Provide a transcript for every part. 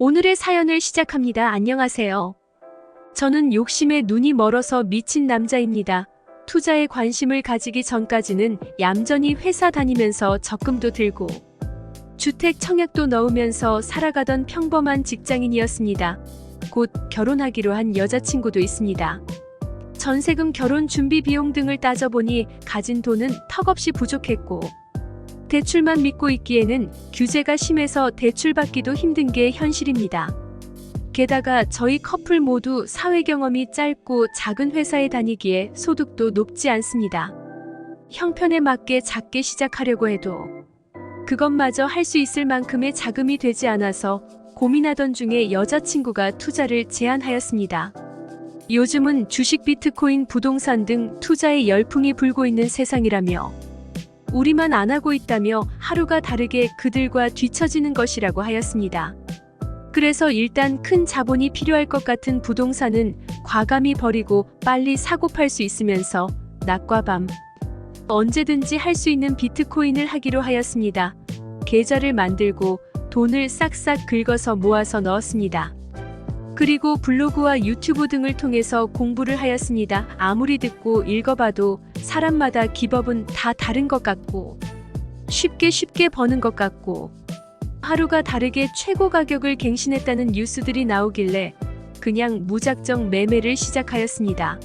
오늘의 사연을 시작합니다. 안녕하세요. 저는 욕심에 눈이 멀어서 미친 남자입니다. 투자에 관심을 가지기 전까지는 얌전히 회사 다니면서 적금도 들고 주택 청약도 넣으면서 살아가던 평범한 직장인이었습니다. 곧 결혼하기로 한 여자친구도 있습니다. 전세금, 결혼 준비 비용 등을 따져보니 가진 돈은 턱없이 부족했고 대출만 믿고 있기에는 규제가 심해서 대출받기도 힘든 게 현실입니다. 게다가 저희 커플 모두 사회 경험이 짧고 작은 회사에 다니기에 소득도 높지 않습니다. 형편에 맞게 작게 시작하려고 해도 그것마저 할 수 있을 만큼의 자금이 되지 않아서 고민하던 중에 여자친구가 투자를 제안하였습니다. 요즘은 주식, 비트코인, 부동산 등 투자에 열풍이 불고 있는 세상이라며 우리만 안 하고 있다며 하루가 다르게 그들과 뒤처지는 것이라고 하였습니다. 그래서 일단 큰 자본이 필요할 것 같은 부동산은 과감히 버리고 빨리 사고 팔 수 있으면서 낮과 밤 언제든지 할 수 있는 비트코인을 하기로 하였습니다. 계좌를 만들고 돈을 싹싹 긁어서 모아서 넣었습니다. 그리고 블로그와 유튜브 등을 통해서 공부를 하였습니다. 아무리 듣고 읽어봐도 사람마다 기법은 다 다른 것 같고 쉽게 버는 것 같고 하루가 다르게 최고 가격을 갱신했다는 뉴스들이 나오길래 그냥 무작정 매매를 시작하였습니다.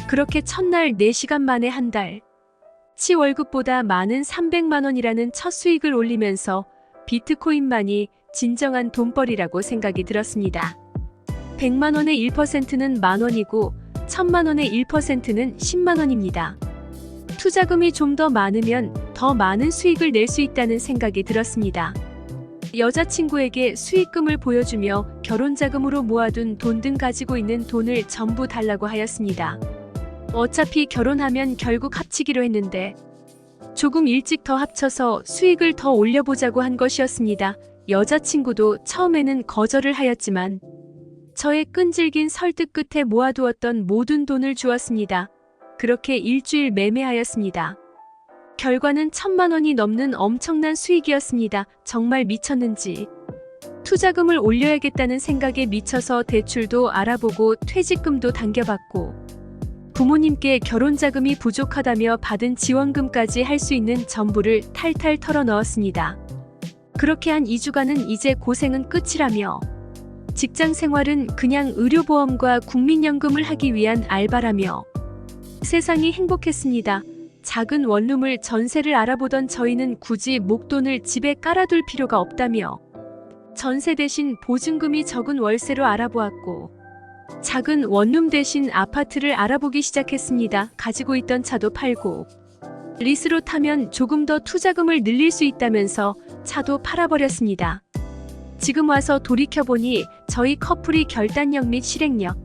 그렇게 첫날 4시간 만에 한 달치 월급보다 많은 300만 원이라는 첫 수익을 올리면서 비트코인만이 진정한 돈벌이라고 생각이 들었습니다. 100만 원의 1%는 만원이고 1000만 원의 1%는 10만 원입니다. 투자금이 좀 더 많으면 더 많은 수익을 낼 수 있다는 생각이 들었습니다. 여자친구에게 수익금을 보여주며 결혼자금으로 모아둔 돈 등 가지고 있는 돈을 전부 달라고 하였습니다. 어차피 결혼하면 결국 합치기로 했는데 조금 일찍 더 합쳐서 수익을 더 올려보자고 한 것이었습니다. 여자친구도 처음에는 거절을 하였지만 저의 끈질긴 설득 끝에 모아두었던 모든 돈을 주었습니다. 그렇게 일주일 매매하였습니다. 결과는 1000만 원이 넘는 엄청난 수익이었습니다. 정말 미쳤는지 투자금을 올려야겠다는 생각에 미쳐서 대출도 알아보고 퇴직금도 당겨받고 부모님께 결혼자금이 부족하다며 받은 지원금까지 할 수 있는 전부를 탈탈 털어 넣었습니다. 그렇게 한 2주간은 이제 고생은 끝이라며 직장 생활은 그냥 의료보험과 국민연금을 하기 위한 알바라며 세상이 행복했습니다. 작은 원룸을 전세를 알아보던 저희는 굳이 목돈을 집에 깔아둘 필요가 없다며 전세 대신 보증금이 적은 월세로 알아보았고 작은 원룸 대신 아파트를 알아보기 시작했습니다. 가지고 있던 차도 팔고 리스로 타면 조금 더 투자금을 늘릴 수 있다면서 차도 팔아버렸습니다. 지금 와서 돌이켜보니 저희 커플이 결단력 및 실행력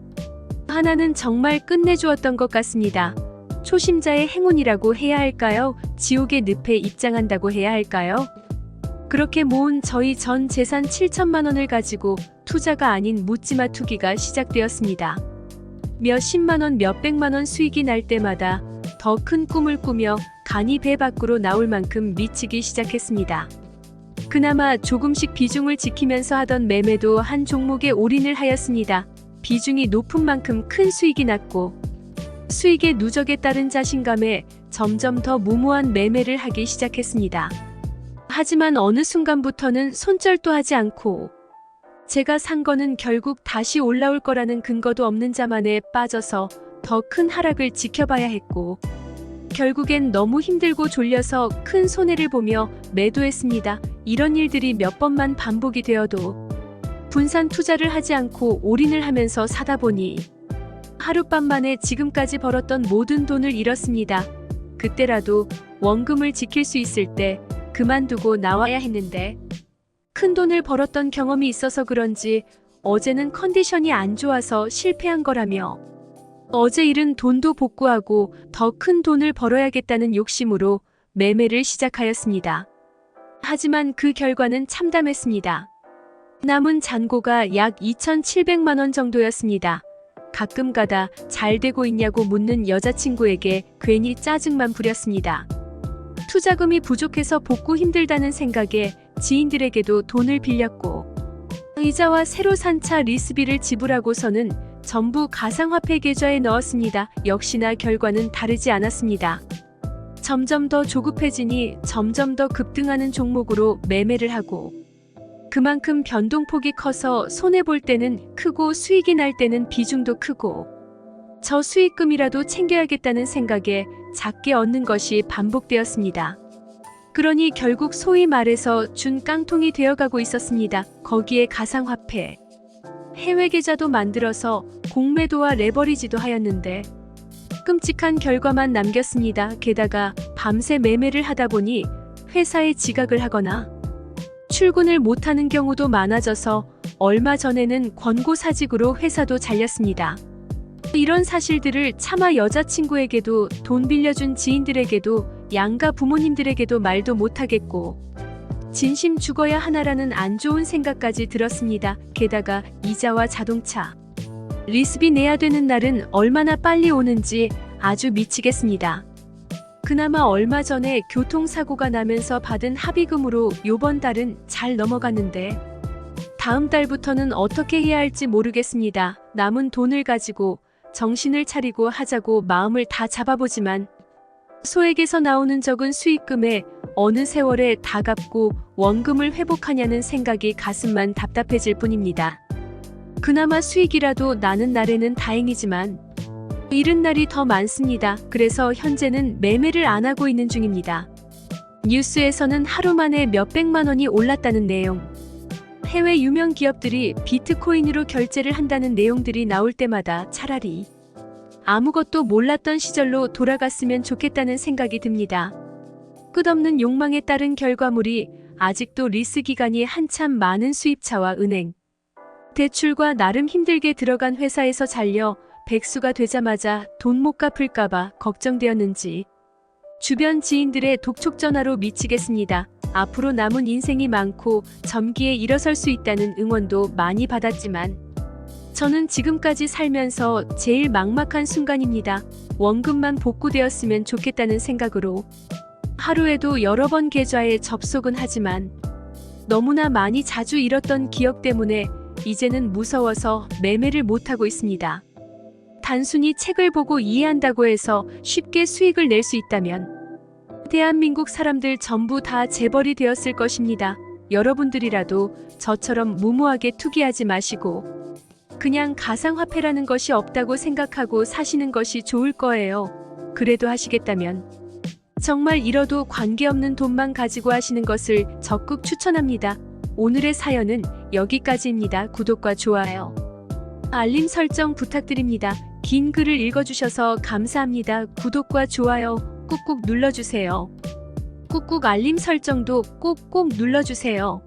하나는 정말 끝내주었던 것 같습니다. 초심자의 행운이라고 해야 할까요? 지옥의 늪에 입장한다고 해야 할까요? 그렇게 모은 저희 전 재산 7천만 원을 가지고 투자가 아닌 묻지마 투기가 시작되었습니다. 몇십만 원, 몇백만 원 수익이 날 때마다 더 큰 꿈을 꾸며 간이 배 밖으로 나올 만큼 미치기 시작했습니다. 그나마 조금씩 비중을 지키면서 하던 매매도 한 종목에 올인을 하였습니다. 비중이 높은 만큼 큰 수익이 났고 수익의 누적에 따른 자신감에 점점 더 무모한 매매를 하기 시작했습니다. 하지만 어느 순간부터는 손절도 하지 않고 제가 산 거는 결국 다시 올라올 거라는 근거도 없는 자만에 빠져서 더 큰 하락을 지켜봐야 했고 결국엔 너무 힘들고 졸려서 큰 손해를 보며 매도했습니다. 이런 일들이 몇 번만 반복이 되어도 분산 투자를 하지 않고 올인을 하면서 사다 보니 하룻밤 만에 지금까지 벌었던 모든 돈을 잃었습니다. 그때라도 원금을 지킬 수 있을 때 그만두고 나와야 했는데 큰 돈을 벌었던 경험이 있어서 그런지 어제는 컨디션이 안 좋아서 실패한 거라며 어제 잃은 돈도 복구하고 더 큰 돈을 벌어야겠다는 욕심으로 매매를 시작하였습니다. 하지만 그 결과는 참담했습니다. 남은 잔고가 약 2,700만 원 정도였습니다. 가끔가다 잘 되고 있냐고 묻는 여자친구에게 괜히 짜증만 부렸습니다. 투자금이 부족해서 복구 힘들다는 생각에 지인들에게도 돈을 빌렸고 이자와 새로 산 차 리스비를 지불하고서는 전부 가상화폐 계좌에 넣었습니다. 역시나 결과는 다르지 않았습니다. 점점 더 조급해지니 점점 더 급등하는 종목으로 매매를 하고, 그만큼 변동폭이 커서 손해볼 때는 크고 수익이 날 때는 비중도 크고, 저 수익금이라도 챙겨야겠다는 생각에 작게 얻는 것이 반복되었습니다. 그러니 결국 소위 말해서 준 깡통이 되어가고 있었습니다. 거기에 가상화폐, 해외 계좌도 만들어서 공매도와 레버리지도 하였는데 끔찍한 결과만 남겼습니다. 게다가 밤새 매매를 하다 보니 회사에 지각을 하거나 출근을 못하는 경우도 많아져서 얼마 전에는 권고사직으로 회사도 잘렸습니다. 이런 사실들을 차마 여자친구에게도, 돈 빌려준 지인들에게도, 양가 부모님들에게도 말도 못하겠고 진심 죽어야 하나라는 안 좋은 생각까지 들었습니다. 게다가 이자와 자동차, 리스비 내야 되는 날은 얼마나 빨리 오는지 아주 미치겠습니다. 그나마 얼마 전에 교통사고가 나면서 받은 합의금으로 요번 달은 잘 넘어갔는데 다음 달부터는 어떻게 해야 할지 모르겠습니다. 남은 돈을 가지고 정신을 차리고 하자고 마음을 다 잡아보지만 소액에서 나오는 적은 수익금에 어느 세월에 다 갚고 원금을 회복하냐는 생각이 가슴만 답답해질 뿐입니다. 그나마 수익이라도 나는 날에는 다행이지만 잃은 날이 더 많습니다. 그래서 현재는 매매를 안 하고 있는 중입니다. 뉴스에서는 하루 만에 몇백만 원이 올랐다는 내용, 해외 유명 기업들이 비트코인으로 결제를 한다는 내용들이 나올 때마다 차라리 아무것도 몰랐던 시절로 돌아갔으면 좋겠다는 생각이 듭니다. 끝없는 욕망에 따른 결과물이 아직도 리스 기간이 한참 많은 수입차와 은행, 대출과 나름 힘들게 들어간 회사에서 잘려 백수가 되자마자 돈 못 갚을까봐 걱정되었는지 주변 지인들의 독촉 전화로 미치겠습니다. 앞으로 남은 인생이 많고 점기에 일어설 수 있다는 응원도 많이 받았지만 저는 지금까지 살면서 제일 막막한 순간입니다. 원금만 복구되었으면 좋겠다는 생각으로 하루에도 여러 번 계좌에 접속은 하지만 너무나 많이 자주 잃었던 기억 때문에 이제는 무서워서 매매를 못하고 있습니다. 단순히 책을 보고 이해한다고 해서 쉽게 수익을 낼 수 있다면 대한민국 사람들 전부 다 재벌이 되었을 것입니다. 여러분들이라도 저처럼 무모하게 투기하지 마시고 그냥 가상화폐라는 것이 없다고 생각하고 사시는 것이 좋을 거예요. 그래도 하시겠다면 정말 잃어도 관계없는 돈만 가지고 하시는 것을 적극 추천합니다. 오늘의 사연은 여기까지입니다. 구독과 좋아요, 알림 설정 부탁드립니다. 긴 글을 읽어주셔서 감사합니다. 구독과 좋아요 꾹꾹 눌러주세요. 꾹꾹 알림 설정도 꼭꼭 눌러주세요.